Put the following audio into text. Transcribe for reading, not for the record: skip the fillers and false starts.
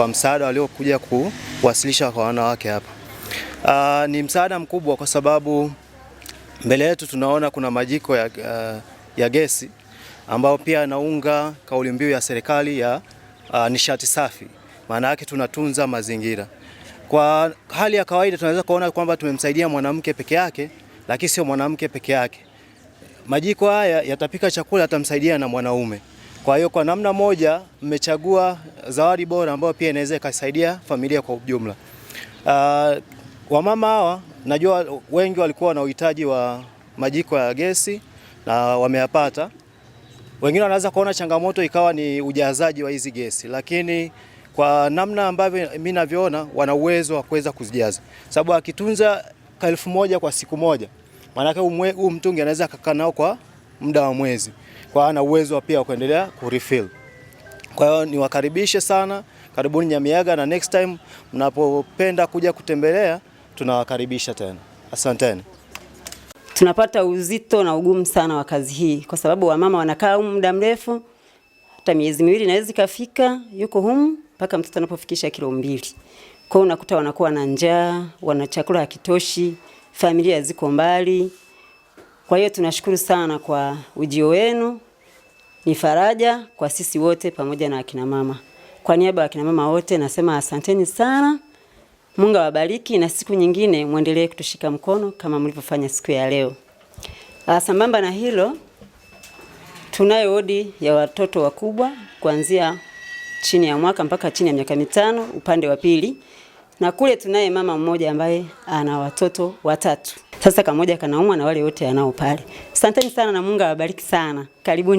Kwa msaada waliokuja kuwasilisha kwa wanawake hapa. Ni msaada mkubwa kwa sababu mbele yetu tunaona kuna majiko ya gesi ambao pia yanaunga kauli mbiu ya serikali ya nishati safi. Maana yake tunatunza mazingira. Kwa hali ya kawaida tunaweza kuona kwamba tumemsaidia mwanamke peke yake, lakini sio mwanamke peke yake. Majiko haya yatapika chakula, yatamsaidia na mwanaume. Kwa hiyo kwa namna moja mmechagua zawadi bora ambayo pia inaweza kusaidia familia kwa ujumla. Wamama hawa najua wengi walikuwa na uhitaji wa majiko ya gesi na wameyapata. Wengine wanaweza kuona changamoto ikawa ni ujazaji wa hizi gesi, lakini kwa namna ambavyo mimi ninavyoona wana uwezo wa kuweza kuzijaza. Sababu akitunza 1000 kwa siku moja, maana yake huu mtungi anaweza kukaa nao kwa muda wa mwezi. Kwa ana uwezo pia wa kuendelea kurefill. Kwa hiyo niwakaribishe sana, karibuni Nyamiyaga, na next time mnapopenda kuja kutembelea tunawakaribisha tena. Asanteni. Tunapata uzito na ugumu sana wa kazi hii kwa sababu wamama wanakaa humu muda mrefu, hata miezi 2 inaweza kufika yuko humu mpaka mtoto anapofikisha kilo 2. Kwa hiyo unakuta wanakuwa na njaa, wana chakula hakitoshi, familia ziko mbali. Kwa hiyo tunashukuru sana kwa ujio wenu. Ni faraja kwa sisi wote pamoja na akina mama. Kwa niaba ya akina mama wote nasema asanteni sana. Mungu awabariki na siku nyingine muendelee kutushika mkono kama mlivyofanya siku ya leo. Sambamba na hilo, tunayo wodi ya watoto wakubwa kuanzia chini ya mwaka mpaka chini ya miaka 5 upande wa pili. Na kule tunaye mama mmoja ambaye ana watoto 3. Sasa kamoja kanaumwa na wale wote anao pale. Asanteni sana na Mungu awabariki sana. Karibuni.